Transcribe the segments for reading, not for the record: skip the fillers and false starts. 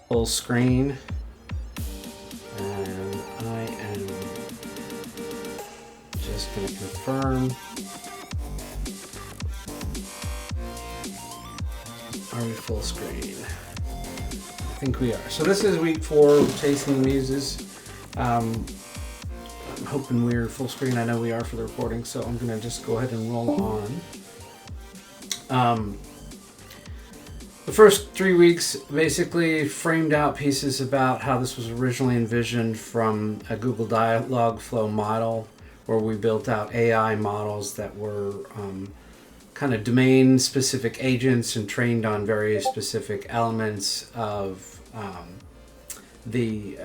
Full screen, and I am just going to confirm. Are we full screen? I think we are. So this is week 4 of Chasing the Muses. I'm hoping we're full screen. I know we are for the recording, so I'm going to just go ahead and roll on. The first 3 weeks basically framed out pieces about how this was originally envisioned from a Google Dialogflow model, where we built out AI models that were kind of domain-specific agents and trained on very specific elements of the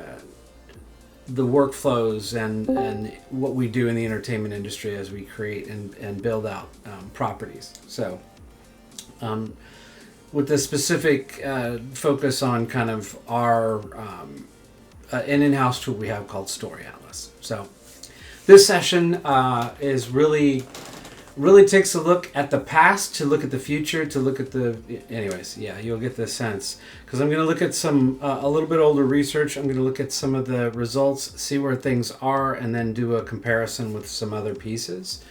workflows and what we do in the entertainment industry as we create and build out properties. So with the specific focus on kind of our an in-house tool we have called storytellers. So this session is really takes a look at the past to look at the future to look at the, anyways, yeah, you'll get the sense, because I'm going to look at some a little bit older research. I'm going to look at some of the results, see where things are, and then do a comparison with some other pieces,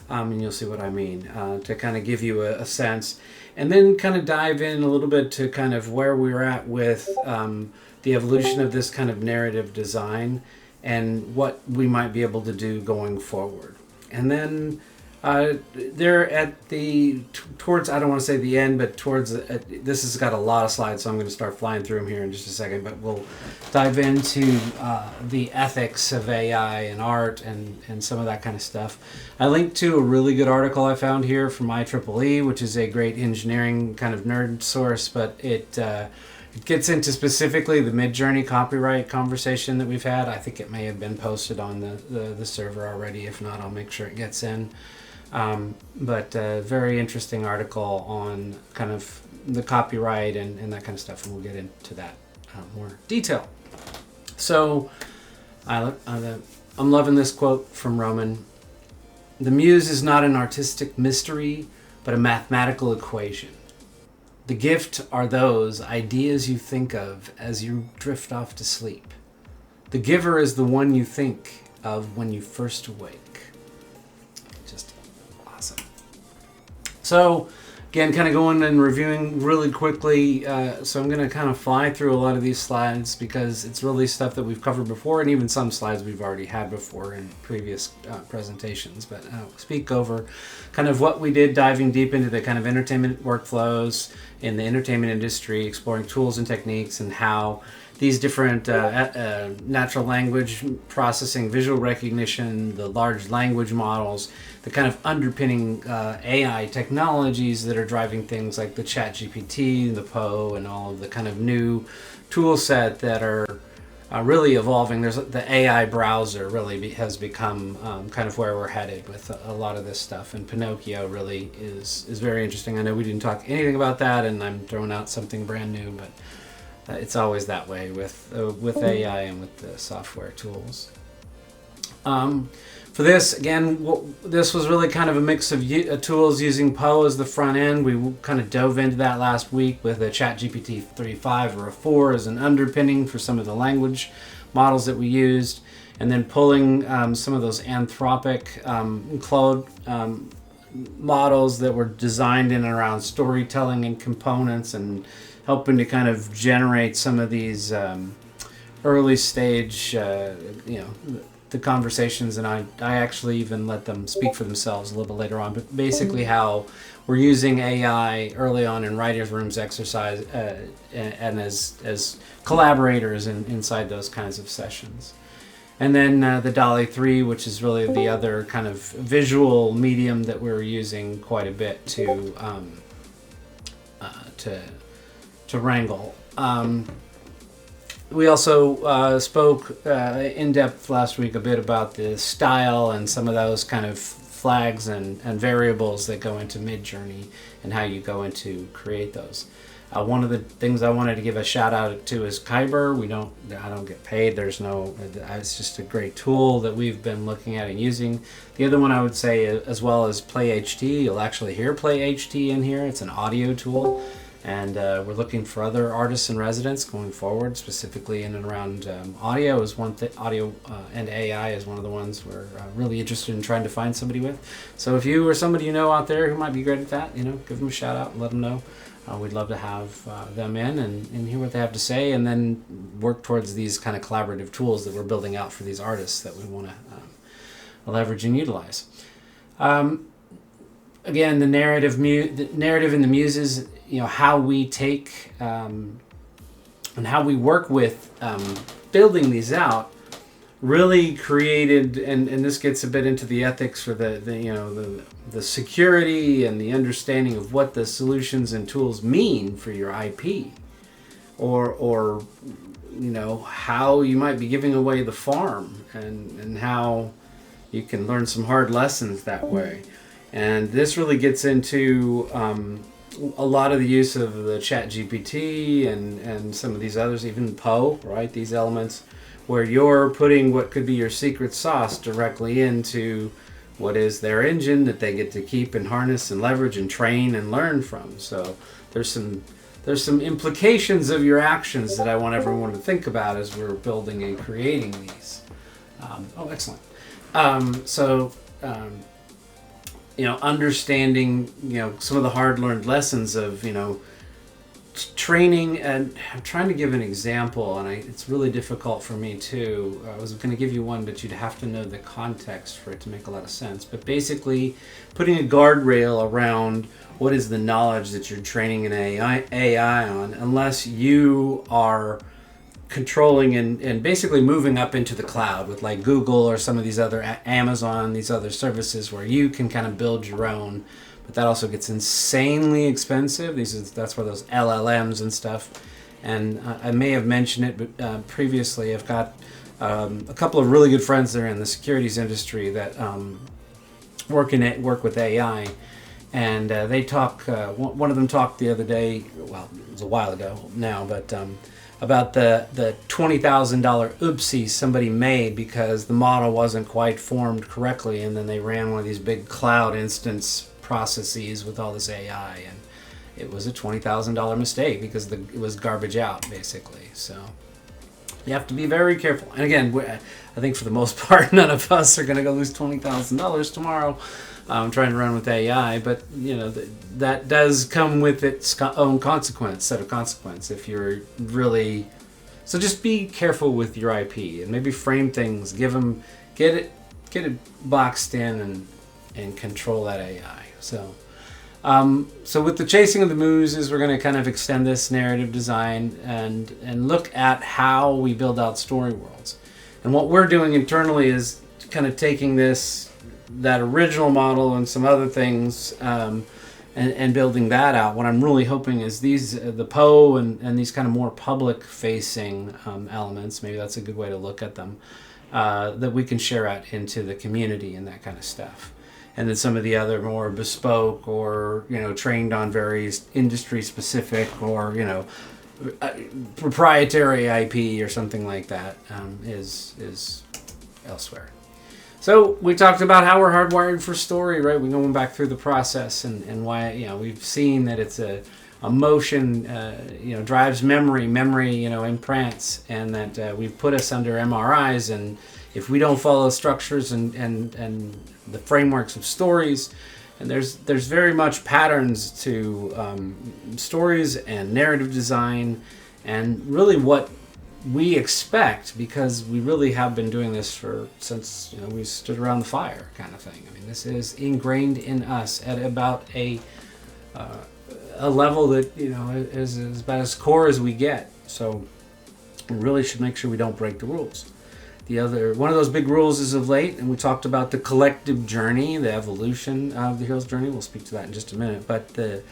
and you'll see what I mean, to kind of give you a sense, and then kind of dive in a little bit to kind of where we're at with the evolution of this kind of narrative design and what we might be able to do going forward. And then they're at the towards, I don't want to say the end, but towards this has got a lot of slides, so I'm going to start flying through them here in just a second, but we'll dive into the ethics of AI and art and some of that kind of stuff. I linked to a really good article I found here from IEEE, which is a great engineering kind of nerd source, but it gets into specifically the Midjourney copyright conversation that we've had. I think it may have been posted on the server already. If not, I'll make sure it gets in. But very interesting article on kind of the copyright and that kind of stuff, and we'll get into that more detail. So I'm loving this quote from Roman. "The muse is not an artistic mystery, but a mathematical equation. The gift are those ideas you think of as you drift off to sleep. The giver is the one you think of when you first awake." Just awesome. So again, kind of going and reviewing really quickly. So I'm going to kind of fly through a lot of these slides because it's really stuff that we've covered before, and even some slides we've already had before in previous presentations. But speak over kind of what we did, diving deep into the kind of entertainment workflows in the entertainment industry, exploring tools and techniques and how these different natural language processing, visual recognition, the large language models, the kind of underpinning AI technologies that are driving things like the ChatGPT, the Poe, and all of the kind of new tool set that are really evolving. There's the AI browser really has become kind of where we're headed with a lot of this stuff, and Pinocchio really is very interesting. I know we didn't talk anything about that, and I'm throwing out something brand new, but it's always that way with AI and with the software tools. For this, again, this was really kind of a mix of tools using Poe as the front end. We kind of dove into that last week with a ChatGPT 3.5 or a 4 as an underpinning for some of the language models that we used, and then pulling some of those Anthropic Claude models that were designed in and around storytelling and components, and helping to kind of generate some of these early stage, the conversations, and I actually even let them speak for themselves a little bit later on, but basically how we're using AI early on in writers' rooms exercise and as collaborators inside those kinds of sessions. And then the DALL-E 3, which is really the other kind of visual medium that we're using quite a bit to wrangle. We also spoke in depth last week a bit about the style and some of those kind of flags and variables that go into Midjourney and how you go into create those. One of the things I wanted to give a shout out to is Kyber. I don't get paid. It's just a great tool that we've been looking at and using. The other one I would say as well is Play HT. You'll actually hear Play HT in here. It's an audio tool. And we're looking for other artists in residence going forward, specifically in and around audio is one thing. Audio and AI is one of the ones we're really interested in trying to find somebody with. So if you or somebody you know out there who might be great at that, give them a shout out and let them know. We'd love to have them in and hear what they have to say, and then work towards these kind of collaborative tools that we're building out for these artists that we want to leverage and utilize. Again, the narrative in the Muses, how we take and how we work with building these out, really created, and this gets a bit into the ethics for the security and the understanding of what the solutions and tools mean for your IP, or how you might be giving away the farm, and how you can learn some hard lessons that way. And this really gets into a lot of the use of the Chat GPT and some of these others, even Poe, right? These elements where you're putting what could be your secret sauce directly into what is their engine that they get to keep and harness and leverage and train and learn from. So there's some implications of your actions that I want everyone to think about as we're building and creating these. Excellent. Understanding, some of the hard-learned lessons of, training, and I'm trying to give an example, and it's really difficult for me too. I was going to give you one, but you'd have to know the context for it to make a lot of sense. But basically, putting a guardrail around what is the knowledge that you're training an AI on, unless you are controlling and basically moving up into the cloud with like Google or some of these other Amazon, these other services where you can kind of build your own, but that also gets insanely expensive. That's where those LLMs and stuff. And I may have mentioned it, but previously I've got a couple of really good friends that are in the securities industry that work with AI, and they talk. One of them talked the other day. Well, it was a while ago now, but. About the $20,000 oopsie somebody made because the model wasn't quite formed correctly, and then they ran one of these big cloud instance processes with all this AI, and it was a $20,000 mistake because it was garbage out, basically. So you have to be very careful. And again, I think for the most part, none of us are going to go lose $20,000 tomorrow trying to run with AI, but that does come with its own set of consequence if you're really. So just be careful with your IP and maybe frame things, get it boxed in and control that AI. So with the chasing of the Muses, we're going to kind of extend this narrative design and look at how we build out story worlds. And what we're doing internally is kind of taking that original model and some other things and building that out. What I'm really hoping is the Poe and these kind of more public facing elements, maybe that's a good way to look at them, that we can share out into the community and that kind of stuff. And then some of the other more bespoke or trained on various industry specific or proprietary IP or something like that is elsewhere. So we talked about how we're hardwired for story, right? We're going back through the process and why we've seen that it's a motion drives memory implants, and that we've put us under MRIs, and if we don't follow structures and the frameworks of stories, and there's very much patterns to stories and narrative design, and really what we expect, because we really have been doing this since we stood around the fire kind of thing. I mean, this is ingrained in us at about a level that is about as core as we get. So we really should make sure we don't break the rules. One of those big rules is of late, and we talked about the collective journey, the evolution of the hero's journey. We'll speak to that in just a minute. But the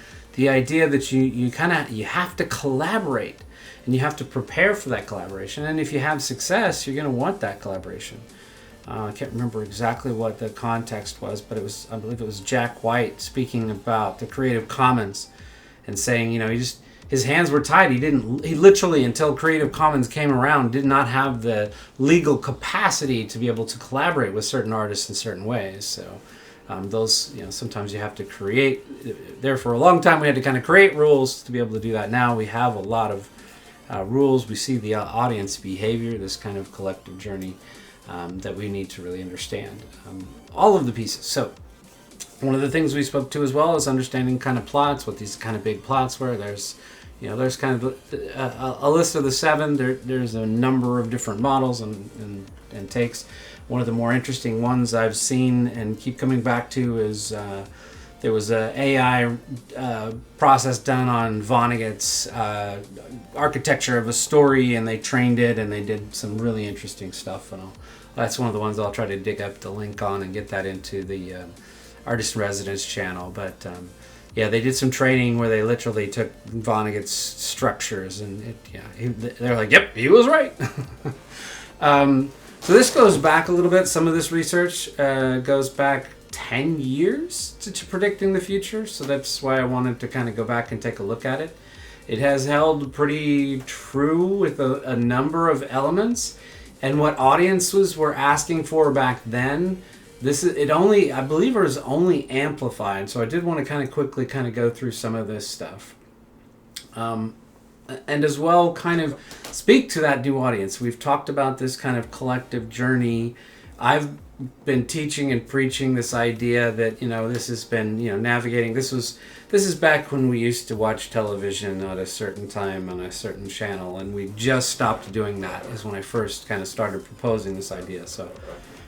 idea that you have to collaborate, and you have to prepare for that collaboration. And if you have success, you're going to want that collaboration. I can't remember exactly what the context was, but I believe it was Jack White speaking about the Creative Commons and saying, his hands were tied. He literally, until Creative Commons came around, did not have the legal capacity to be able to collaborate with certain artists in certain ways. So those, sometimes you have to create. There for a long time, we had to kind of create rules to be able to do that. Now we have a lot of rules. We see the audience behavior, this kind of collective journey that we need to really understand. All of the pieces. So one of the things we spoke to as well is understanding kind of plots, what these kind of big plots were. There's kind of a list of the 7. There's a number of different models and takes. One of the more interesting ones I've seen and keep coming back to is there was a AI process done on Vonnegut's architecture of a story, and they trained it, and they did some really interesting stuff. And that's one of the ones I'll try to dig up the link on and get that into the Artist in Residence channel. But they did some training where they literally took Vonnegut's structures, and they're like, yep, he was right. So this goes back a little bit. Some of this research goes back 10 years to predicting the future, so that's why I wanted to kind of go back and take a look at it. It has held pretty true with a number of elements, and what audiences were asking for back then, I believe it was only amplified. So I did want to kind of quickly kind of go through some of this stuff, and as well kind of speak to that new audience. We've talked about this kind of collective journey. I've been teaching and preaching this idea that this has been navigating. This is back when we used to watch television at a certain time on a certain channel, and we just stopped doing that. Is when I first kind of started proposing this idea. So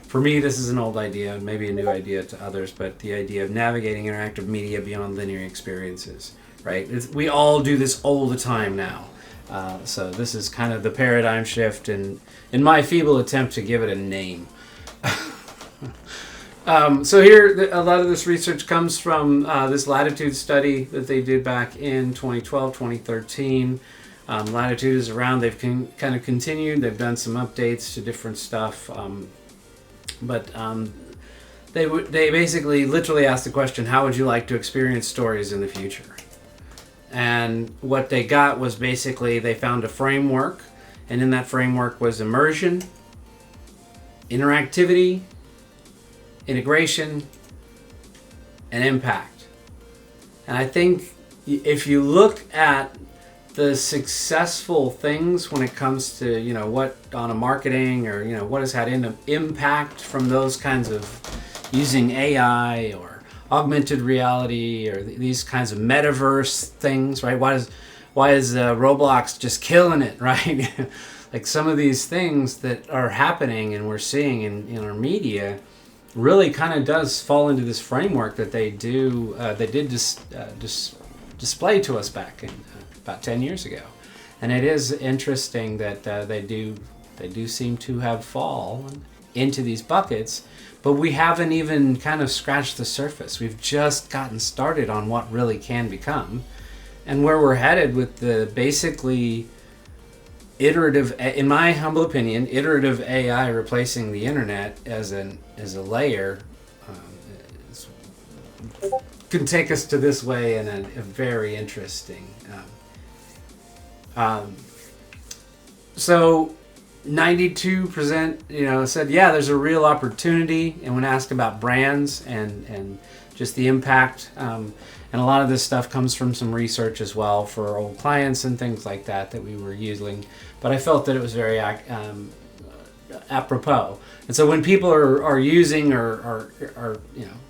for me, this is an old idea and maybe a new idea to others, but the idea of navigating interactive media beyond linear experiences, right? We all do this all the time now. So this is kind of the paradigm shift, and in my feeble attempt to give it a name. So here, a lot of this research comes from this Latitude study that they did back in 2012, 2013. Latitude is around. They've kind of continued. They've done some updates to different stuff. But they basically literally asked the question, how would you like to experience stories in the future? And what they got was basically they found a framework, and in that framework was immersion, interactivity, integration, and impact. And I think if you look at the successful things when it comes to what on a marketing or what has had impact from those kinds of using AI or augmented reality or these kinds of metaverse things, right? Why is Roblox just killing it, right? Like some of these things that are happening and we're seeing in our media really kind of does fall into this framework that they did display to us back in about 10 years ago. And it is interesting that they do seem to have fallen into these buckets, but we haven't even kind of scratched the surface. We've just gotten started on what really can become and where we're headed with the basically iterative, in my humble opinion, iterative AI replacing the internet as a layer can take us to this way in a very interesting. So 92% said there's a real opportunity, and when asked about brands and just the impact, and a lot of this stuff comes from some research as well for old clients and things like that we were using, but I felt that it was very apropos. And so when people are using or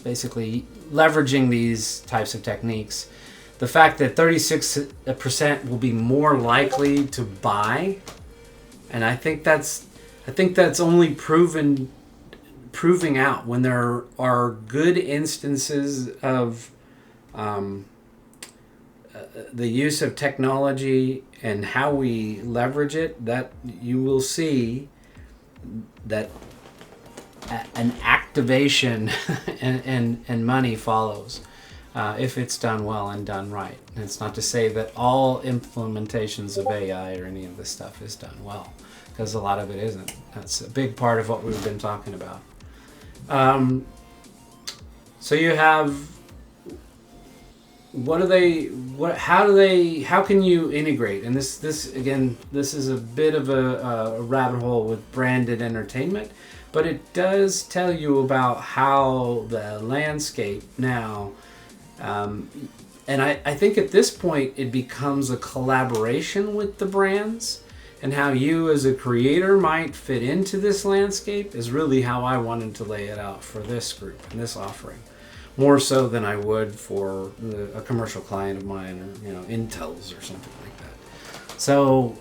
basically leveraging these types of techniques, the fact that 36% will be more likely to buy, and I think that's only proving out when there are good instances of the use of technology and how we leverage it, that you will see that an activation and money follows if it's done well and done right. And it's not to say that all implementations of AI or any of this stuff is done well, because a lot of it isn't. That's a big part of what we've been talking about. So you have, how can you integrate? And this again, this is a bit of a rabbit hole with branded entertainment, but it does tell you about how the landscape now, and I think at this point it becomes a collaboration with the brands, and how you as a creator might fit into this landscape is really how I wanted to lay it out for this group and this offering. More so than I would for a commercial client of mine, or Intel's or something like that. So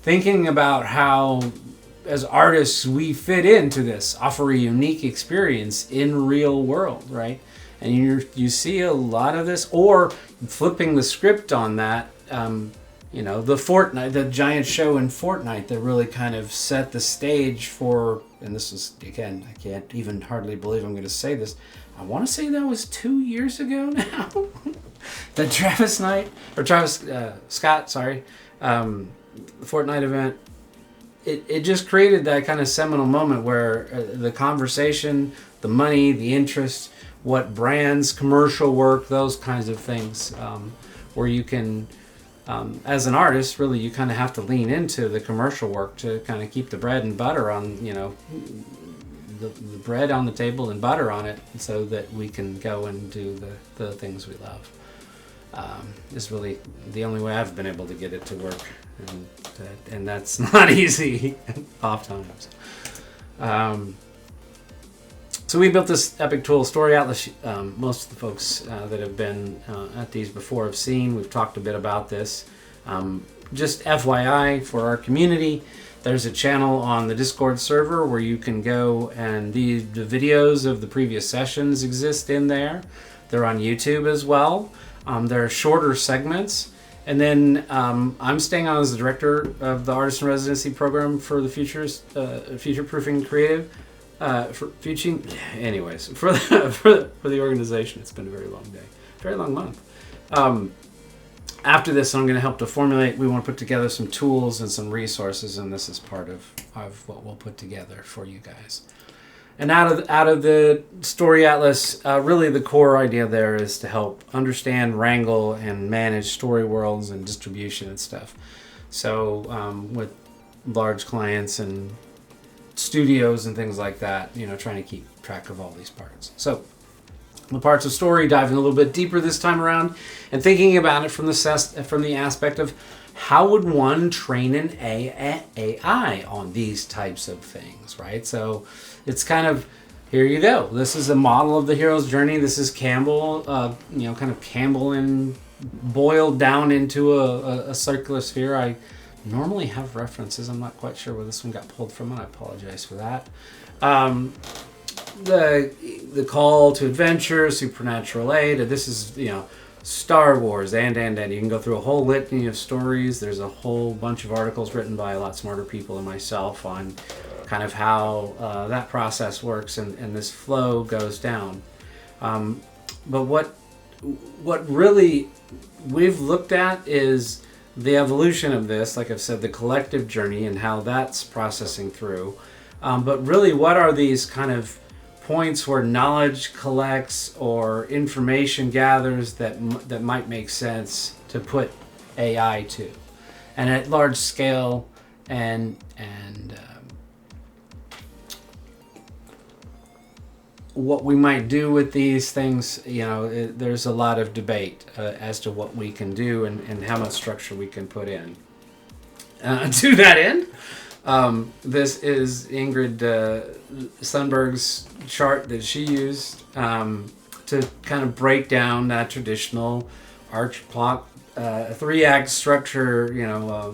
thinking about how as artists we fit into this, offer a unique experience in real world, right? And you see a lot of this, or flipping the script on that. The Fortnite, the giant show in Fortnite that really kind of set the stage for, and this is, again, I can't even hardly believe I'm going to say this. I want to say that was 2 years ago now. The Travis Scott, the Fortnite event. It just created that kind of seminal moment where the conversation, the money, the interest, what brands, commercial work, those kinds of things, where you can, as an artist, really you kind of have to lean into the commercial work to kind of keep the bread and butter on, the bread on the table and butter on it, so that we can go and do the things we love. Is really the only way I've been able to get it to work, and that's not easy oft times. So we built this epic tool, Story Atlas. Most of the folks that have been at these before have seen. We've talked a bit about this. Just FYI for our community, there's a channel on the Discord server where you can go, and the videos of the previous sessions exist in there. They're on YouTube as well. They're shorter segments. And then I'm staying on as the director of the Artist in Residency program for the Future Proofing Creative. For the organization. It's been a very long day, very long month. After this, I'm going to help to formulate. We want to put together some tools and some resources, and this is part of what we'll put together for you guys. And out of the Story Atlas, really the core idea there is to help understand, wrangle, and manage story worlds and distribution and stuff. So with large clients and studios and things like that, trying to keep track of all these parts. So the parts of story, diving a little bit deeper this time around and thinking about it from the aspect of how would one train an AI on these types of things, right? So it's kind of, here you go. This is a model of the hero's journey. This is Campbell, kind of Campbellian boiled down into a circular sphere. I normally have references. I'm not quite sure where this one got pulled from, and I apologize for that. The call to adventure, supernatural aid. This is Star Wars, and you can go through a whole litany of stories. There's a whole bunch of articles written by a lot smarter people than myself on kind of how that process works and this flow goes down. But what really we've looked at is the evolution of this, like I've said, the collective journey and how that's processing through. But really, what are these kind of points where knowledge collects or information gathers that might make sense to put AI to, and at large scale, and what we might do with these things. There's a lot of debate as to what we can do and how much structure we can put in. To that end, this is Ingrid Sundberg's chart that she used to kind of break down that traditional arch plot, 3-act structure.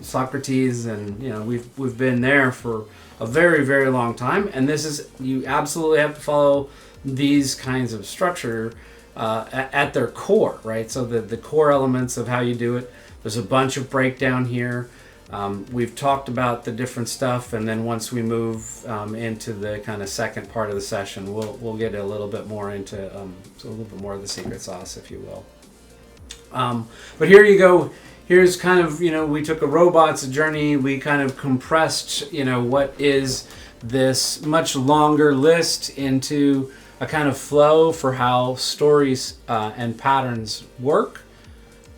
Socrates, and we've been there for a very, very long time, and this is, you absolutely have to follow these kinds of structure at their core, right? So the core elements of how you do it. There's a bunch of breakdown here. We've talked about the different stuff, and then once we move into the kind of second part of the session, we'll get a little bit more into a little bit more of the secret sauce, if you will. But here you go. here's kind of, we took a robot's journey, we kind of compressed, what is this much longer list into a kind of flow for how stories and patterns work,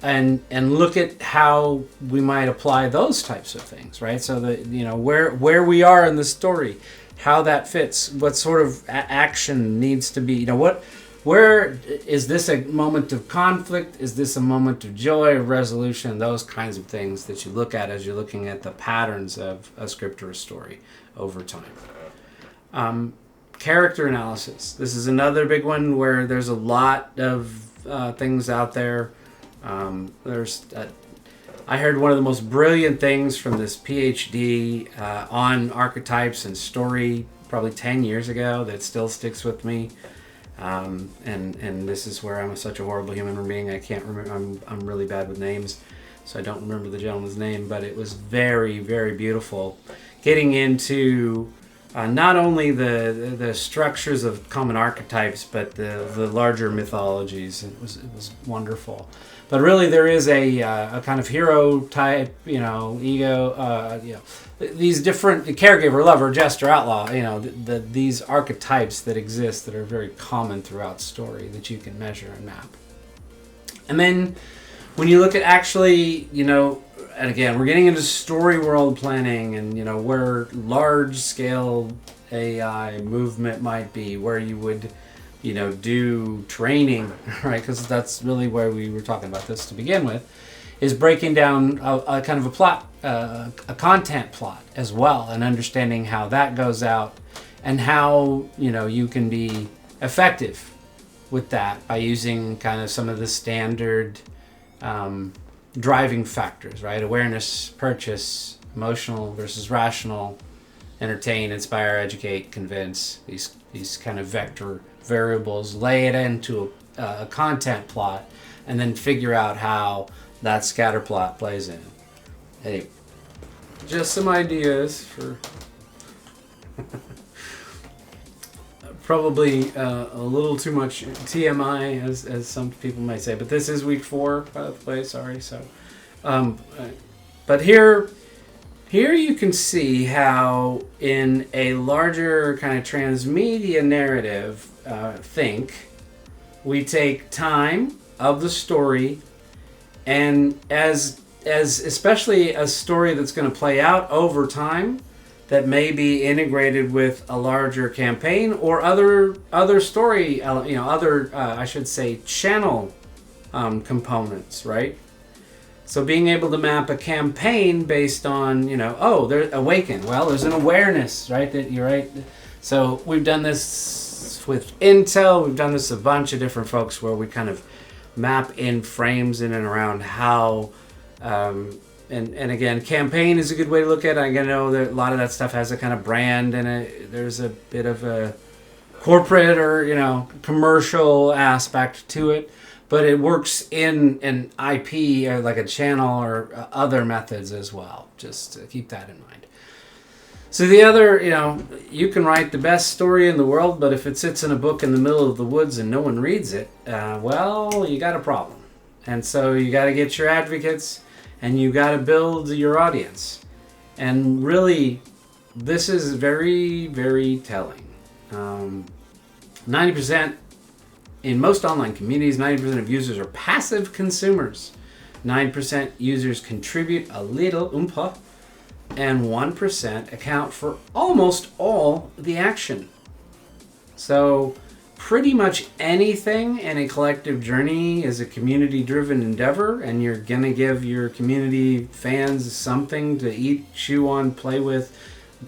and look at how we might apply those types of things, right? So that, where we are in the story, how that fits, what sort of action needs to be, where is this a moment of conflict? Is this a moment of joy, of resolution? Those kinds of things that you look at as you're looking at the patterns of a script or a story over time. Character analysis. This is another big one where there's a lot of things out there. I heard one of the most brilliant things from this PhD on archetypes and story probably 10 years ago that still sticks with me. And this is where I'm such a horrible human being. I can't remember. I'm really bad with names, so I don't remember the gentleman's name. But it was very, very beautiful, getting into not only the structures of common archetypes, but the larger mythologies. It was wonderful. But really, there is a kind of hero type, ego, these different caregiver, lover, jester, outlaw, these archetypes that exist that are very common throughout story that you can measure and map. And then when you look at actually, and again, we're getting into story world planning and, where large scale AI movement might be, where you would do training, right? Because that's really where we were talking about this to begin with, is breaking down a kind of a plot, a content plot as well, and understanding how that goes out and how, you can be effective with that by using kind of some of the standard driving factors, right? Awareness, purchase, emotional versus rational, entertain, inspire, educate, convince, these kind of vector variables, lay it into a content plot, and then figure out how that scatter plot plays in. Hey, just some ideas for probably a little too much TMI, as some people might say, but this is week 4, by the way, sorry. So, but here you can see how in a larger kind of transmedia narrative, we take time of the story, and as especially a story that's going to play out over time, that may be integrated with a larger campaign or other story, I should say channel components, right? So being able to map a campaign based on, there's awaken. Well, there's an awareness, right? That you're right. So we've done this with Intel. We've done this with a bunch of different folks where we kind of map in frames in and around how, and again, campaign is a good way to look at it. I know that a lot of that stuff has a kind of brand and there's a bit of a corporate or, commercial aspect to it. But it works in an IP or like a channel or other methods as well. Just to keep that in mind. So the other, you can write the best story in the world, but if it sits in a book in the middle of the woods and no one reads it, well, you got a problem. And so you got to get your advocates and you got to build your audience. And really, this is very, very telling. 90%. In most online communities, 90% of users are passive consumers. 9% users contribute a little, and 1% account for almost all the action. So pretty much anything in a collective journey is a community-driven endeavor, and you're going to give your community fans something to eat, chew on, play with,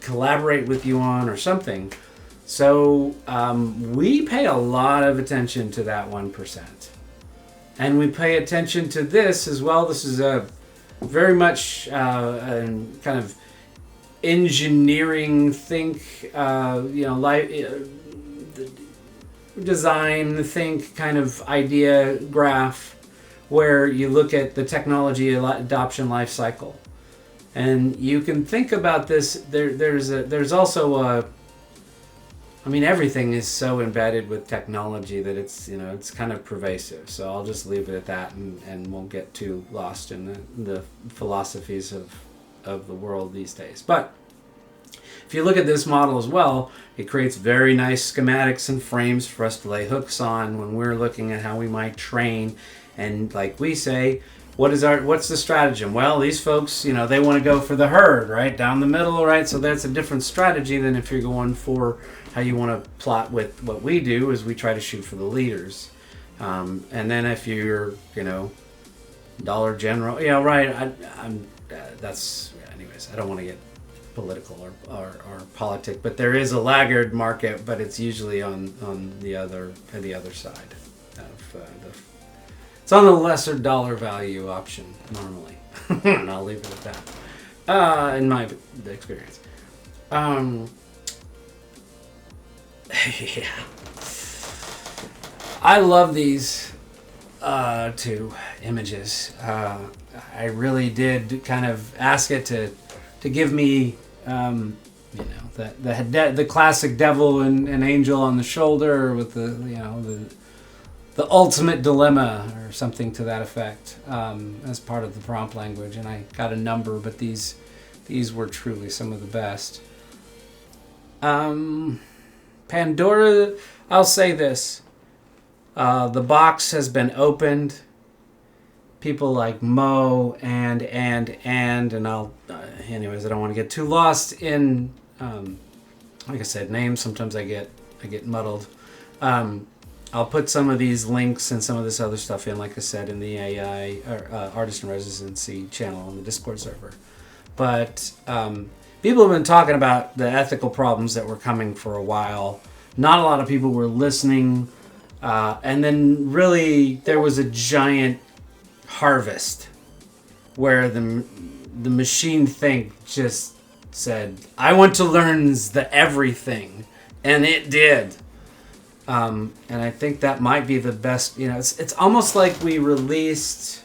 collaborate with you on, or something. So we pay a lot of attention to that 1%. And we pay attention to this as well. This is a very much kind of engineering design think kind of idea graph where you look at the technology adoption life cycle. And you can think about this. There's also I mean, everything is so embedded with technology that it's kind of pervasive. So I'll just leave it at that, and won't get too lost in the philosophies of the world these days. But if you look at this model as well, it creates very nice schematics and frames for us to lay hooks on when we're looking at how we might train. And like we say, what's the stratagem? Well, these folks, they want to go for the herd, right? Down the middle, right? So that's a different strategy than if you're going for how you want to plot with what we do is we try to shoot for the leaders. And then if you're, Dollar General, right, anyways, I don't want to get political or politic, but there is a laggard market, but it's usually on the other side of it's on the lesser dollar value option normally. And I'll leave it at that in my experience. Yeah, I love these two images. I really did kind of ask it to give me the classic devil and angel on the shoulder with the ultimate dilemma or something to that effect as part of the prompt language. And I got a number, but these were truly some of the best. Pandora, I'll say this. The box has been opened. People like Mo and I'll anyways, I don't want to get too lost in like I said, names. Sometimes I get muddled. I'll put some of these links and some of this other stuff in, like I said, in the AI Artist in Residency channel on the Discord server. But people have been talking about the ethical problems that were coming for a while. Not a lot of people were listening. And then really there was a giant harvest where the machine think just said, I want to learn the everything. And it did. And I think that might be the best. It's almost like we released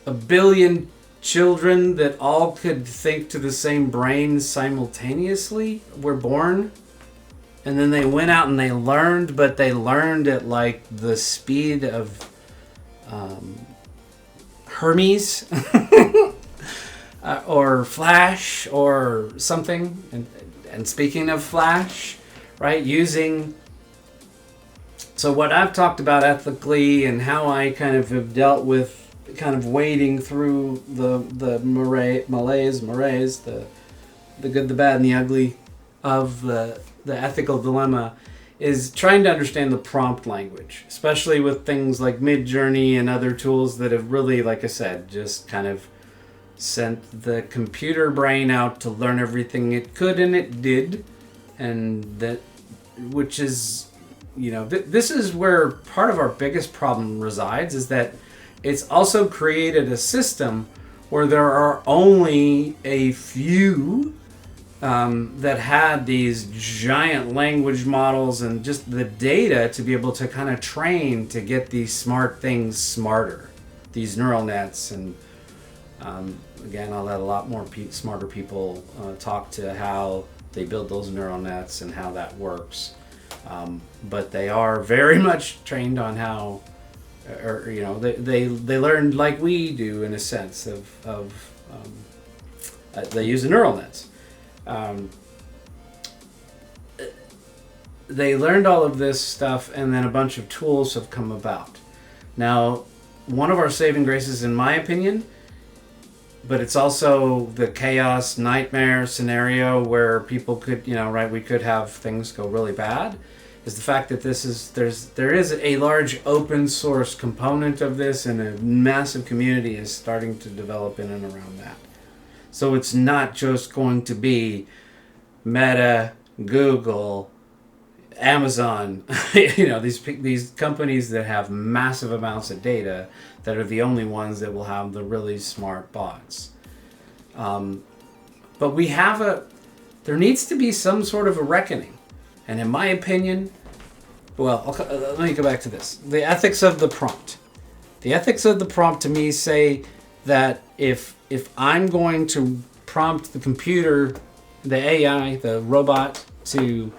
1 billion children that all could think to the same brain simultaneously were born, and then they went out and they learned, but they learned at like the speed of Hermes or Flash or something. And speaking of Flash, right, so what I've talked about ethically and how I kind of have dealt with kind of wading through the mores, the good, the bad, and the ugly of the ethical dilemma is trying to understand the prompt language, especially with things like Midjourney and other tools that have really, like I said, just kind of sent the computer brain out to learn everything it could, and it did. And that, which is, this is where part of our biggest problem resides, is that it's also created a system where there are only a few that had these giant language models and just the data to be able to kind of train to get these smart things smarter, these neural nets. And again, I'll let a lot more smarter people talk to how they build those neural nets and how that works. But they are very much trained on how, they learned like we do in a sense of they use the neural nets. They learned all of this stuff, and then a bunch of tools have come about. Now, one of our saving graces, in my opinion, but it's also the chaos nightmare scenario where people could, we could have things go really bad, is the fact that there is a large open source component of this, and a massive community is starting to develop in and around that. So it's not just going to be Meta, Google, Amazon, these companies that have massive amounts of data that are the only ones that will have the really smart bots. But there needs to be some sort of a reckoning. And in my opinion, let me go back to this. The ethics of the prompt. The ethics of the prompt to me say that if I'm going to prompt the computer, the AI, the robot, to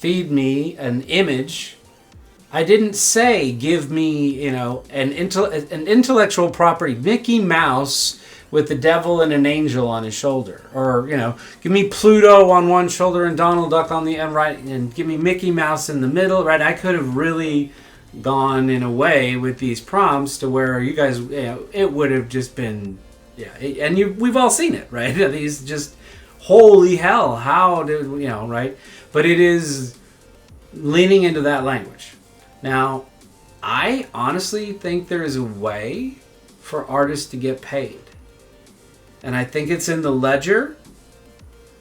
feed me an image. I didn't say, give me, an intellectual property, Mickey Mouse with the devil and an angel on his shoulder. Or, give me Pluto on one shoulder and Donald Duck on the other, right, and give me Mickey Mouse in the middle, right? I could have really gone in a way with these prompts to where you guys, it would have just been, we've all seen it, right? These just, holy hell, how did, right? But it is leaning into that language. Now, I honestly think there is a way for artists to get paid. And I think it's in the ledger,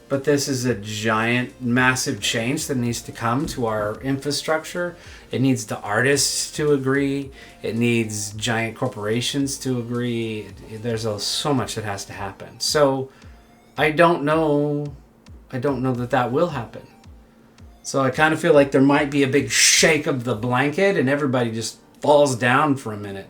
but this is a giant, massive change that needs to come to our infrastructure. It needs the artists to agree. It needs giant corporations to agree. There's so much that has to happen. So I don't know that will happen. So I kind of feel like there might be a big shake of the blanket and everybody just falls down for a minute.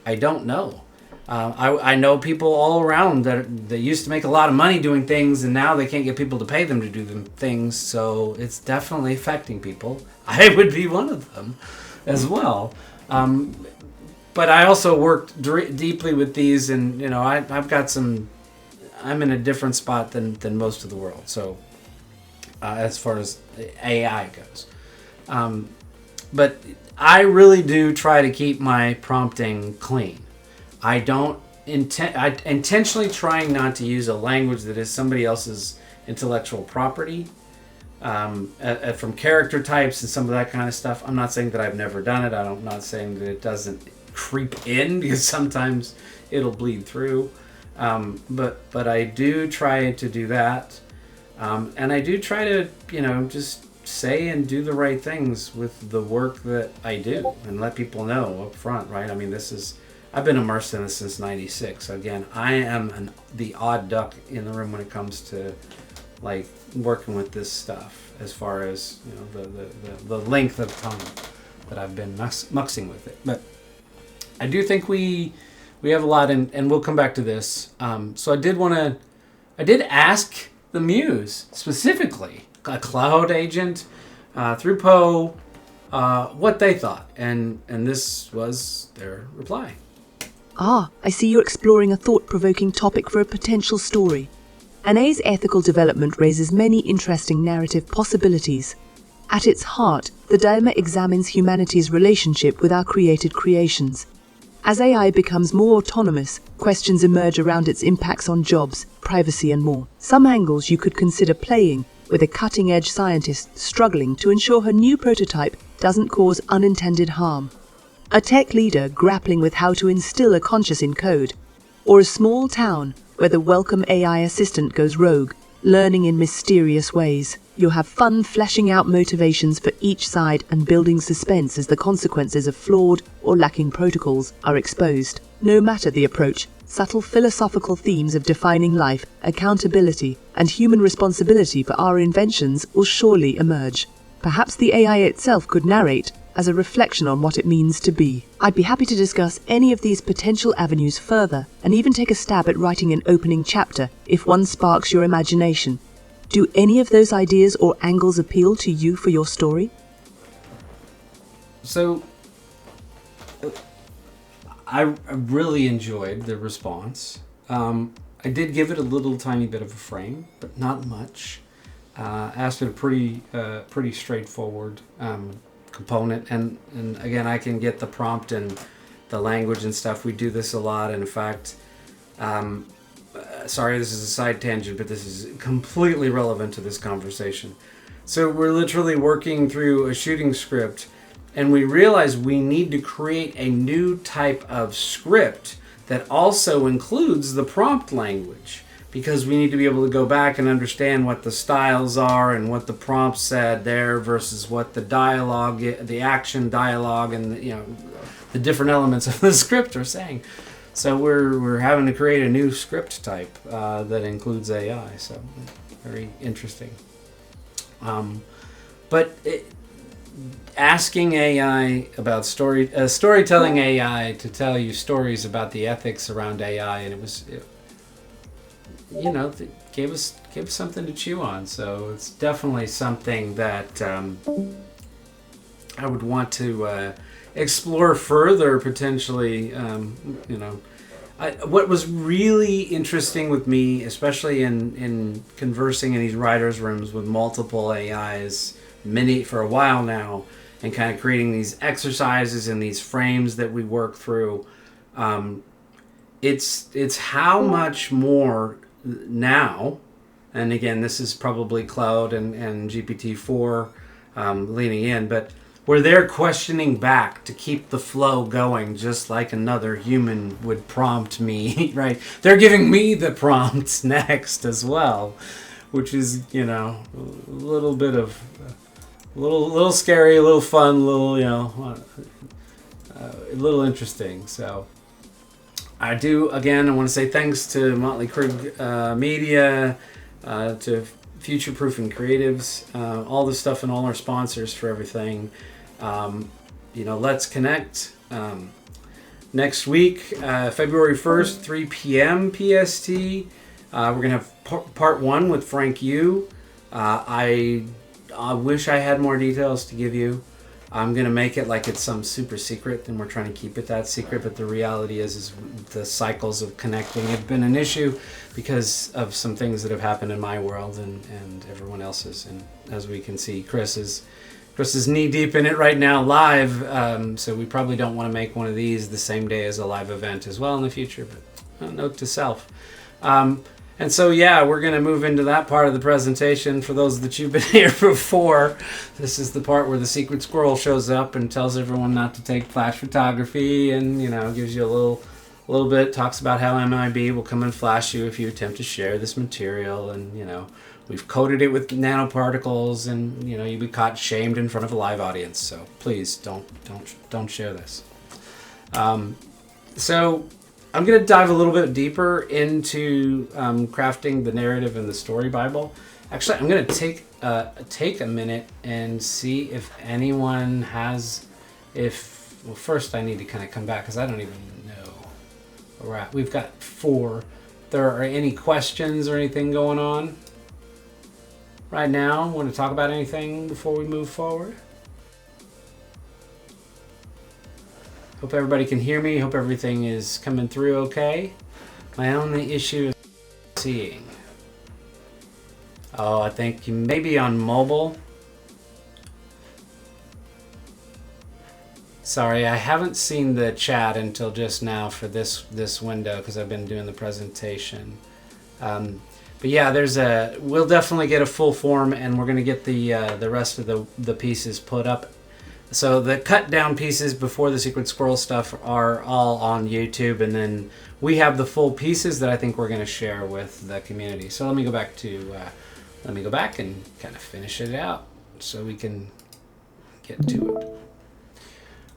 I don't know. I know people all around that used to make a lot of money doing things, and now they can't get people to pay them to do them things. So it's definitely affecting people. I would be one of them as well. But I also worked deeply with these, and I've got some. I'm in a different spot than most of the world. So as far as AI goes, but I really do try to keep my prompting clean. I don't intentionally trying not to use a language that is somebody else's intellectual property, from character types and some of that kind of stuff. I'm not saying that I've never done it. I'm not saying that it doesn't creep in, because sometimes it'll bleed through. But I do try to do that. And I do try to, just say and do the right things with the work that I do and let people know up front, right? I mean, I've been immersed in this since 96. Again, I am the odd duck in the room when it comes to like working with this stuff, as far as, the length of time that I've been muxing with it. But I do think we have a lot, and we'll come back to this. So I did ask the Muse, specifically, a cloud agent, through Poe, what they thought. And this was their reply. I see you're exploring a thought-provoking topic for a potential story. An A's ethical development raises many interesting narrative possibilities. At its heart, the dilemma examines humanity's relationship with our created creations. As AI becomes more autonomous, questions emerge around its impacts on jobs, privacy, and more. Some angles you could consider playing, with a cutting-edge scientist struggling to ensure her new prototype doesn't cause unintended harm. A tech leader grappling with how to instill a conscience in code. Or a small town where the welcome AI assistant goes rogue, learning in mysterious ways. You'll have fun fleshing out motivations for each side and building suspense as the consequences of flawed or lacking protocols are exposed. No matter the approach, subtle philosophical themes of defining life, accountability, and human responsibility for our inventions will surely emerge. Perhaps the AI itself could narrate as a reflection on what it means to be. I'd be happy to discuss any of these potential avenues further, and even take a stab at writing an opening chapter if one sparks your imagination. Do any of those ideas or angles appeal to you for your story? So, I really enjoyed the response. I did give it a little tiny bit of a frame, but not much. Asked it a pretty straightforward component, and again, I can get the prompt and the language and stuff. We do this a lot, and in fact, sorry, this is a side tangent, but this is completely relevant to this conversation. So we're literally working through a shooting script, and we realize we need to create a new type of script that also includes the prompt language, because we need to be able to go back and understand what the styles are and what the prompt said there versus what the dialogue, the action dialogue, and the different elements of the script are saying. So we're having to create a new script type that includes AI. So very interesting. But asking AI about storytelling AI to tell you stories about the ethics around AI, and it gave give something to chew on. So it's definitely something that I would want to explore further, potentially. What was really interesting with me, especially in conversing in these writers' rooms with multiple AIs, many for a while now, and kind of creating these exercises and these frames that we work through, it's how much more now, and again, this is probably Cloud and GPT-4 leaning in, but where they're questioning back to keep the flow going, just like another human would prompt me, right? They're giving me the prompts next as well, which is, a little bit of, a little scary, a little fun, a little, a little interesting. So I want to say thanks to Motley Crue Media, to Future Proofing Creatives, all the stuff and all our sponsors for everything. Let's connect next week, February 1st, 3 p.m. PST. We're going to have part 1 with Frank Yu. I wish I had more details to give you. I'm going to make it like it's some super secret, and we're trying to keep it that secret, but the reality is the cycles of connecting have been an issue because of some things that have happened in my world and everyone else's. And as we can see, Chris is knee deep in it right now live, so we probably don't want to make one of these the same day as a live event as well in the future, but note to self. And so, we're going to move into that part of the presentation. For those that you've been here before, this is the part where the secret squirrel shows up and tells everyone not to take flash photography, and gives you a little bit, talks about how MIB will come and flash you if you attempt to share this material, and we've coated it with nanoparticles, and you'll be caught shamed in front of a live audience. So please don't share this. So I'm going to dive a little bit deeper into crafting the narrative in the story Bible. Actually, I'm going to take a minute and see if anyone has. Well, first I need to kind of come back because I don't even know where we're at. We've got 4. If there are any questions or anything going on right now? Want to talk about anything before we move forward? Hope everybody can hear me. Hope everything is coming through okay. My only issue is seeing. Oh, I think you may be on mobile. Sorry, I haven't seen the chat until just now for this window because I've been doing the presentation. But yeah, we'll definitely get a full form, and we're going to get the rest of the pieces put up. So the cut down pieces before the secret squirrel stuff are all on YouTube, and then we have the full pieces that I think we're going to share with the community. So let me go back and kind of finish it out so we can get to it.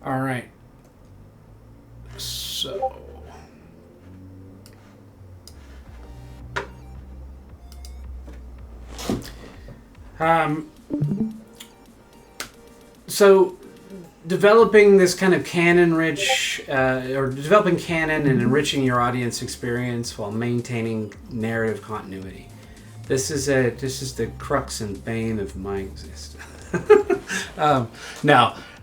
All right. So developing this kind of developing canon and enriching your audience experience while maintaining narrative continuity. This is the crux and bane of my existence.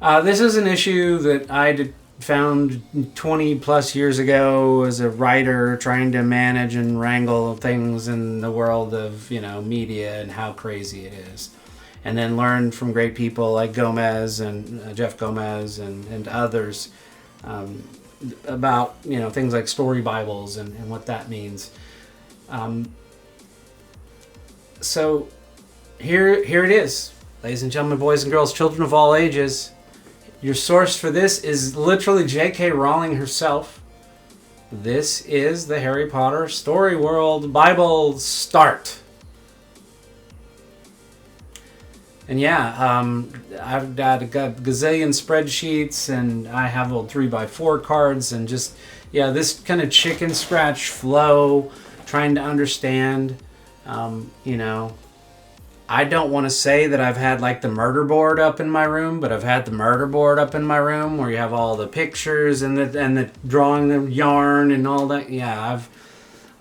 This is an issue that I found 20 plus years ago as a writer trying to manage and wrangle things in the world of media and how crazy it is. And then learned from great people like Gomez and Jeff Gomez and others about things like story Bibles and what that means. So here it is, ladies and gentlemen, boys and girls, children of all ages. Your source for this is literally J.K. Rowling herself. This is the Harry Potter Story World Bible Start. And I've got a gazillion spreadsheets, and I have old 3x4 cards, and just, this kind of chicken scratch flow, trying to understand, I don't want to say that I've had like the murder board up in my room, but I've had the murder board up in my room where you have all the pictures and the drawing the yarn and all that. Yeah,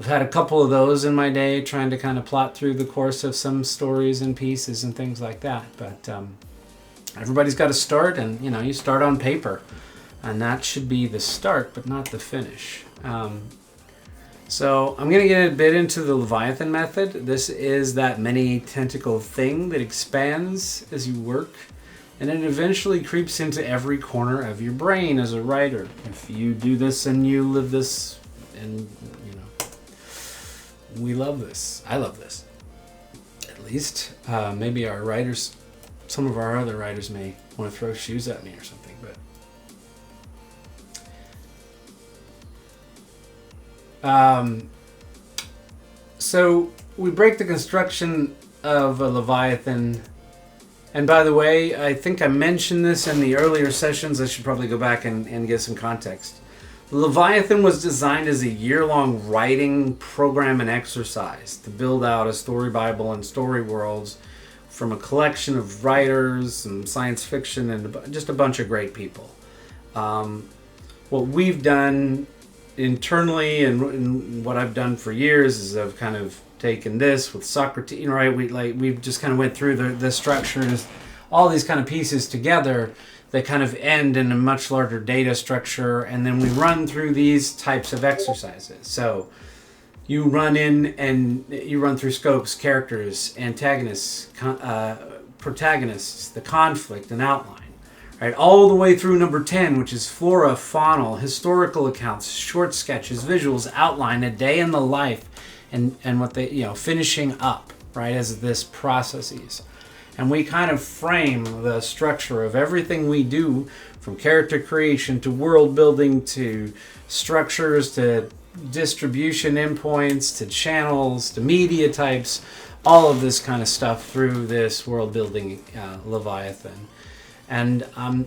I've had a couple of those in my day, trying to kind of plot through the course of some stories and pieces and things like that. But everybody's got to start, and you start on paper, and that should be the start, but not the finish. So I'm going to get a bit into the Leviathan method. This is that many tentacle thing that expands as you work, and it eventually creeps into every corner of your brain as a writer. If you do this and you live this, and we love this. I love this. At least maybe our writers, some of our other writers may want to throw shoes at me or something, but so we break the construction of a Leviathan. And by the way, I think I mentioned this in the earlier sessions. I should probably go back and give some context. The Leviathan was designed as a year-long writing program and exercise to build out a story Bible and story worlds from a collection of writers and science fiction and just a bunch of great people. What we've done internally and what I've done for years is I've kind of taken this with Socrates, right? We've just kind of went through the structures, all these kind of pieces together that kind of end in a much larger data structure, and then we run through these types of exercises. So you run through scopes, characters, antagonists, protagonists, the conflict, and outline. Right, all the way through number 10, which is flora, faunal, historical accounts, short sketches, visuals, outline, a day in the life, and what they, finishing up, right, as this processes. And we kind of frame the structure of everything we do, from character creation to world building to structures to distribution endpoints to channels to media types, all of this kind of stuff through this world building Leviathan. And I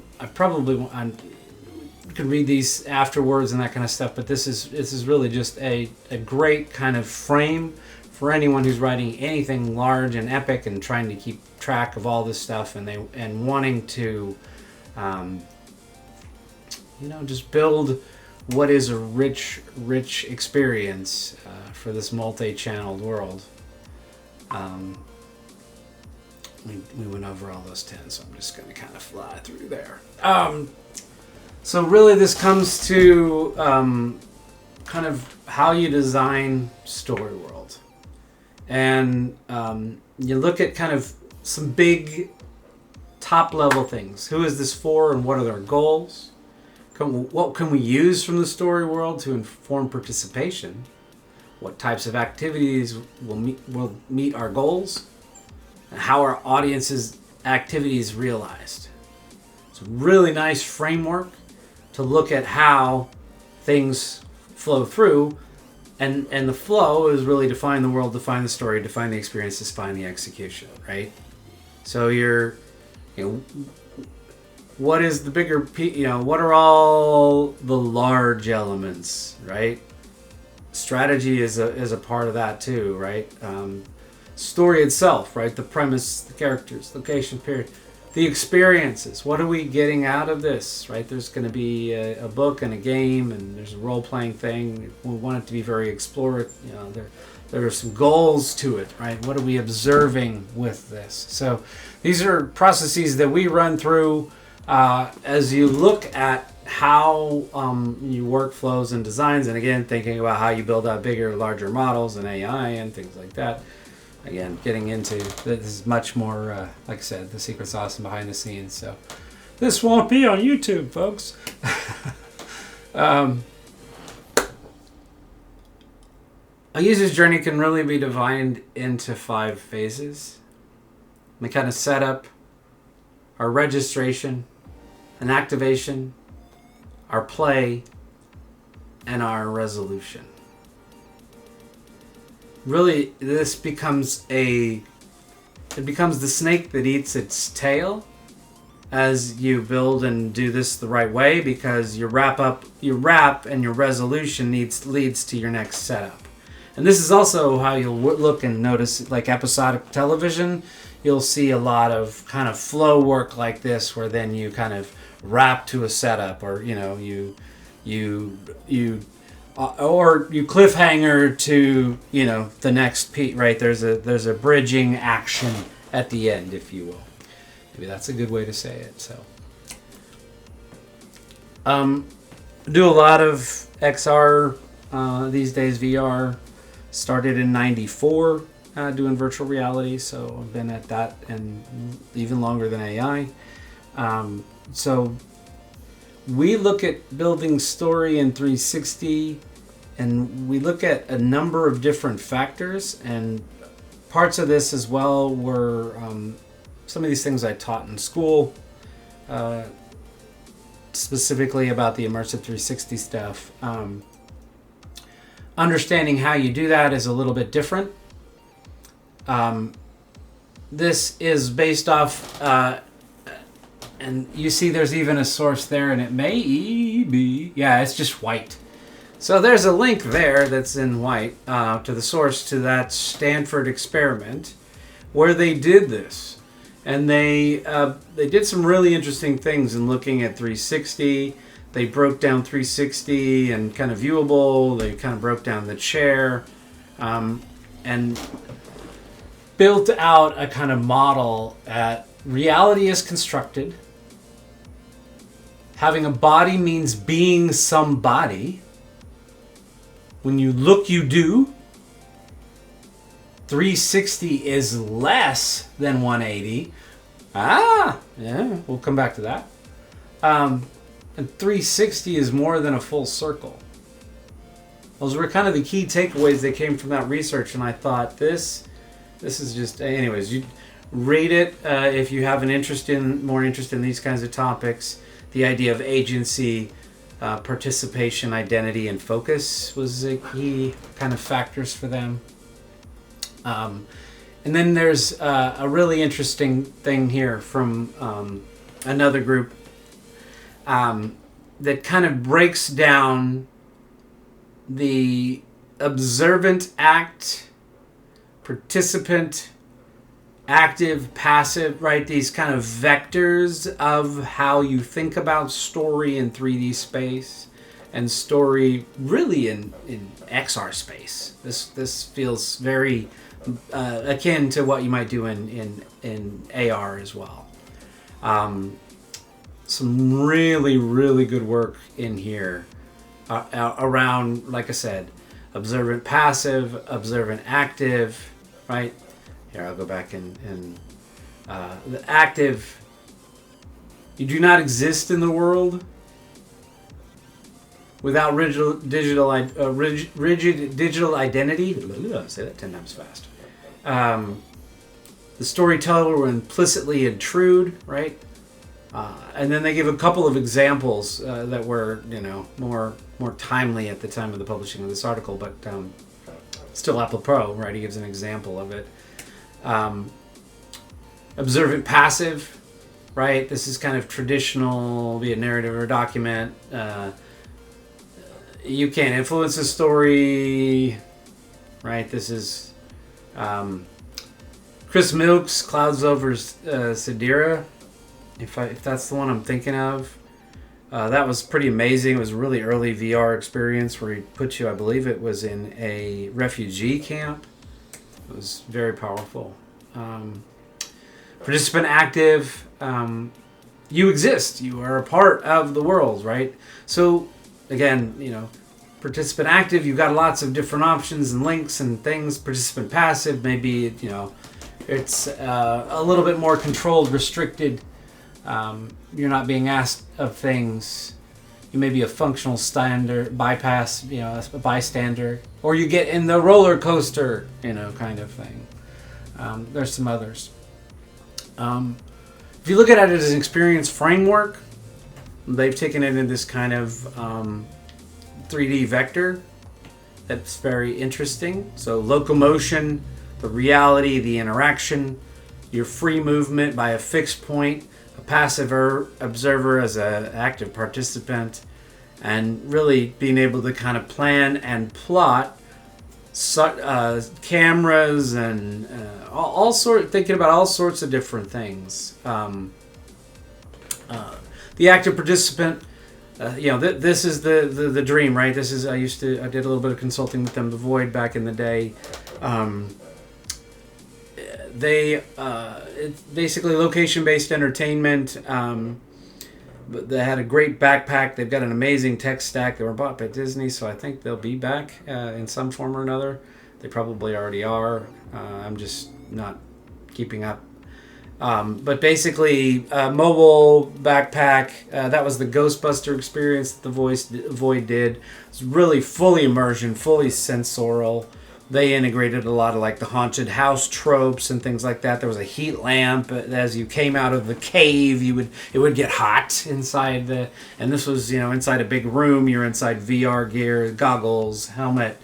could read these afterwards and that kind of stuff, but this is really just a great kind of frame for anyone who's writing anything large and epic and trying to keep track of all this stuff and wanting to just build what is a rich experience for this multi-channeled world. We went over all those 10, so I'm just going to kind of fly through there. So really this comes to kind of how you design story world. And you look at kind of some big top level things. Who is this for and what are their goals? What can we use from the story world to inform participation? What types of activities will meet our goals? And how are audiences' activities realized? It's a really nice framework to look at how things flow through, and the flow is really define the world, define the story, define the experience, define the execution, right? So what is the bigger, what are all the large elements, right? Strategy is a part of that too, right? Story itself, right? The premise, the characters, location, period. The experiences. What are we getting out of this, right? There's going to be a book and a game, and there's a role-playing thing. We want it to be very explorative. There are some goals to it, right? What are we observing with this? So these are processes that we run through as you look at how your workflows and designs, and again, thinking about how you build out bigger, larger models and AI and things like that. Again, getting into this is much more, like I said, the secret sauce and behind the scenes. So this won't be on YouTube, folks. A user's journey can really be divided into 5 phases. We kind of set up our registration, an activation, our play, and our resolution. Really, this becomes the snake that eats its tail as you build and do this the right way, because your wrap and your resolution leads to your next setup. And this is also how you'll look and notice, like episodic television, you'll see a lot of kind of flow work like this, where then you kind of wrap to a setup, or you or you cliffhanger to the next piece, right? There's a bridging action at the end, if you will. Maybe that's a good way to say it. So, do a lot of XR these days. VR started in '94 doing virtual reality, so I've been at that and even longer than AI. So we look at building story in 360, and we look at a number of different factors, and parts of this as well were some of these things I taught in school, specifically about the immersive 360 stuff. Understanding how you do that is a little bit different. This is based off, and you see there's even a source there, and it may be, it's just white. So there's a link there that's in white to the source to that Stanford experiment where they did this. And they did some really interesting things in looking at 360. They broke down 360 and kind of viewable. They kind of broke down the chair and built out a kind of model at reality is constructed. Having a body means being somebody. When you look, you do. 360 is less than 180. We'll come back to that. And 360 is more than a full circle. Those were kind of the key takeaways that came from that research, and I thought this is just... Anyways, you read it if you have more interest in these kinds of topics. The idea of agency, participation, identity, and focus was a key kind of factors for them. And then there's a really interesting thing here from another group that kind of breaks down the observant act, participant, active, passive, right? These kind of vectors of how you think about story in 3D space and story really in XR space. This feels very akin to what you might do in AR as well. Some really, really good work in here around, like I said, observant passive, observant active, right? Here, I'll go back and the active. You do not exist in the world without rigid digital identity. Say that 10 times fast. The storyteller will implicitly intrude, right? And then they give a couple of examples that were, more timely at the time of the publishing of this article, but still apropos, right? He gives an example of it. Observant passive, right? This is kind of traditional, be a narrative or a document. You can't influence the story, right? This is Chris Milk's Clouds Over Sidira, if that's the one I'm thinking of. That was pretty amazing. It was a really early VR experience where he put you, I believe it was in a refugee camp. It was very powerful. Participant active, you exist. You are a part of the world, right? So, again, participant active, you've got lots of different options and links and things. Participant passive, maybe, it's a little bit more controlled, restricted. You're not being asked of things. You may be a functional bypass, a bystander, or you get in the roller coaster, kind of thing. There's some others. If you look at it as an experience framework, they've taken it in this kind of 3D vector that's very interesting. So locomotion, the reality, the interaction, your free movement by a fixed point, a passive observer as an active participant, and really being able to kind of plan and plot cameras and thinking about all sorts of different things. The active participant, this is the dream, right? This is I did a little bit of consulting with them, the Void, back in the day. It's basically location-based entertainment. But they had a great backpack. They've got an amazing tech stack. They were bought by Disney, so I think they'll be back in some form or another. They probably already are. I'm just not keeping up. But basically, mobile backpack. That was the Ghostbuster experience that the Void did. It's really fully immersion, fully sensorial. They integrated a lot of like the haunted house tropes and things like that. There was a heat lamp as you came out of the cave. It would get hot inside and this was inside a big room. You're inside VR gear, goggles, helmet,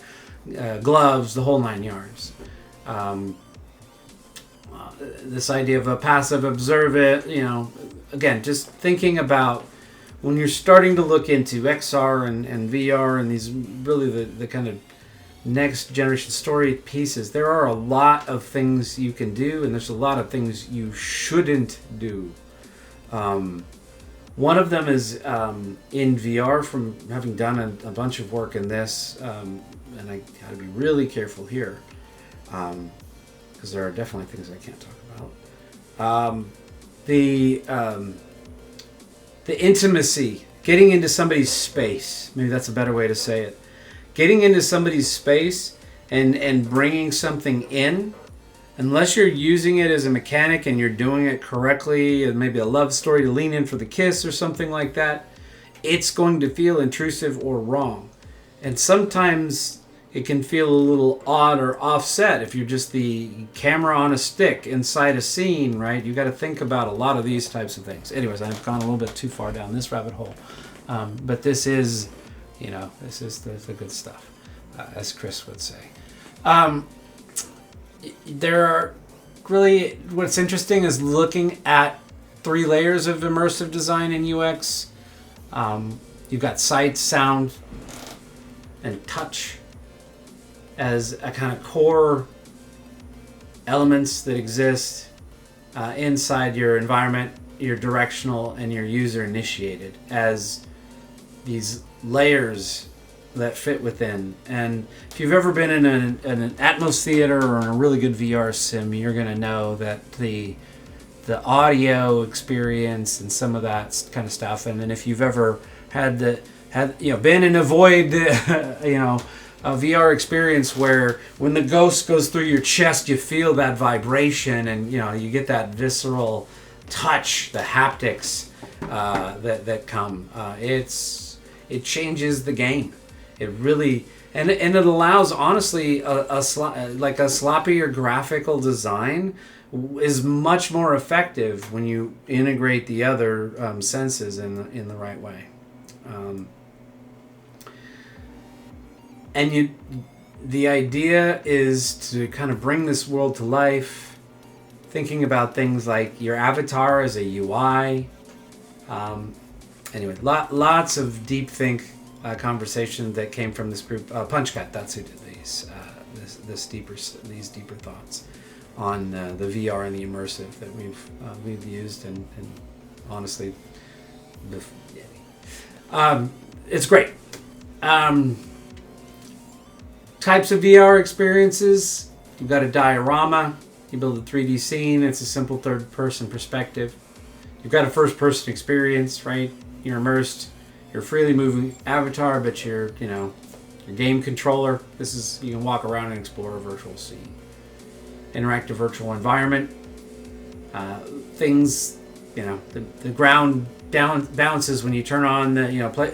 gloves, the whole 9 yards. This idea of a passive observer, again, just thinking about when you're starting to look into XR and VR and these really the kind of next generation story pieces, there are a lot of things you can do, and there's a lot of things you shouldn't do. One of them is in VR, from having done a bunch of work in this, and I gotta be really careful here, because there are definitely things I can't talk about. The intimacy, getting into somebody's space, maybe that's a better way to say it. Getting into somebody's space and bringing something in, unless you're using it as a mechanic and you're doing it correctly, and maybe a love story to lean in for the kiss or something like that, it's going to feel intrusive or wrong. And sometimes it can feel a little odd or offset if you're just the camera on a stick inside a scene, right? You got to think about a lot of these types of things. Anyways, I've gone a little bit too far down this rabbit hole. But this is... this is the good stuff, as Chris would say. There are really, what's interesting is looking at 3 layers of immersive design in UX. You've got sight, sound, and touch as a kind of core elements that exist inside your environment, your directional, and your user initiated as these layers that fit within. And if you've ever been in an Atmos theater or in a really good VR sim, you're going to know that the audio experience and some of that kind of stuff. And then if you've ever been in a void, a VR experience where when the ghost goes through your chest, you feel that vibration and you get that visceral touch, the haptics that come. It changes the game. It really, and it allows, honestly, a sloppier graphical design is much more effective when you integrate the other senses in the right way. The idea is to kind of bring this world to life, thinking about things like your avatar as a UI. Anyway, lots of deep think conversation that came from this group. Punchcut, that's who did these deeper thoughts on the VR and the immersive that we've used, and honestly, it's great. Types of VR experiences. You've got a diorama. You build a 3D scene. It's a simple third-person perspective. You've got a first-person experience, right? You're immersed. You're a freely moving avatar, but you're your game controller. You can walk around and explore a virtual scene. Interactive virtual environment. Things, the ground bounces when you turn on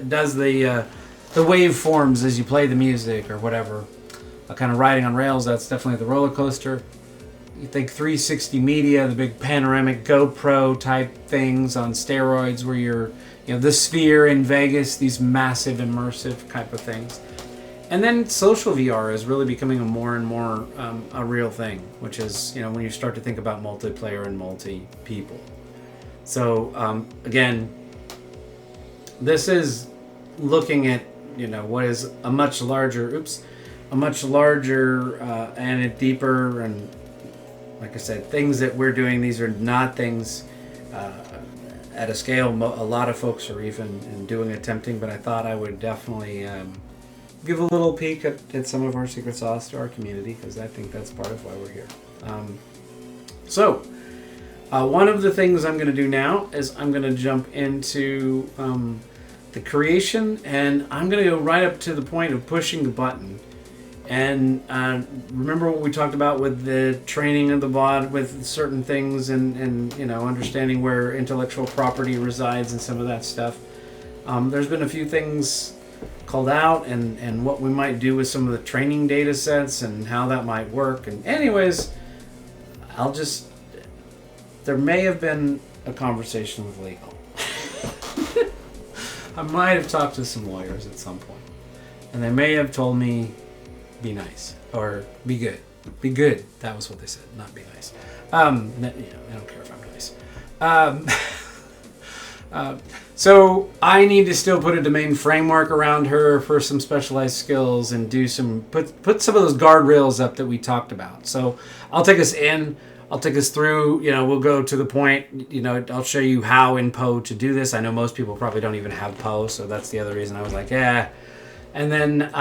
does the waveforms as you play the music or whatever. Kind of riding on rails, that's definitely the roller coaster. You think 360 media, the big panoramic GoPro type things on steroids where you're, the Sphere in Vegas, these massive immersive type of things. And then social VR is really becoming a more and more a real thing, which is, when you start to think about multiplayer and multi-people. So, again, this is looking at, what is a much larger and a deeper, and like I said, things that we're doing, these are not things at a scale a lot of folks are even attempting, but I thought I would definitely give a little peek at some of our secret sauce to our community, because I think that's part of why we're here. So one of the things I'm going to do now is I'm going to jump into the creation, and I'm going to go right up to the point of pushing the button. And remember what we talked about with the training of the bot with certain things, and understanding where intellectual property resides and some of that stuff. There's been a few things called out, and what we might do with some of the training data sets and how that might work. And anyways, there may have been a conversation with legal. I might have talked to some lawyers at some point, and they may have told me, be nice, or be good. Be good. That was what they said, not be nice. I don't care if I'm nice. So I need to still put a domain framework around her for some specialized skills, and do put some of those guardrails up that we talked about. So I'll take us through, we'll go to the point, I'll show you how in Poe to do this. I know most people probably don't even have Poe, so that's the other reason I was like, yeah. And then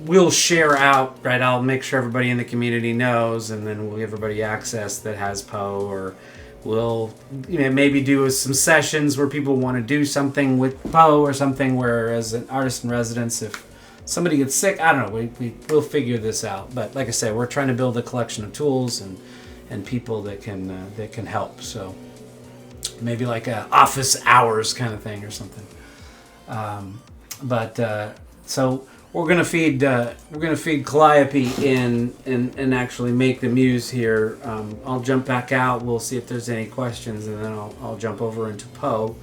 we'll share out, right? I'll make sure everybody in the community knows, and then we'll give everybody access that has Poe, or we'll maybe do some sessions where people want to do something with Poe or something, where as an artist in residence, if somebody gets sick, I don't know, we'll figure this out. But like I said, we're trying to build a collection of tools and people that can help. So maybe like a office hours kind of thing or something. So we're gonna feed Calliope in and actually make the muse here. I'll jump back out. We'll see if there's any questions, and then I'll jump over into Poe,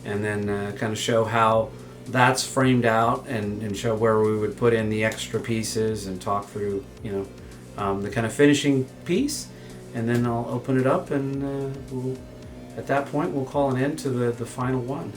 and then kind of show how that's framed out, and show where we would put in the extra pieces, and talk through the kind of finishing piece, and then I'll open it up, and at that point we'll call an end to the final one.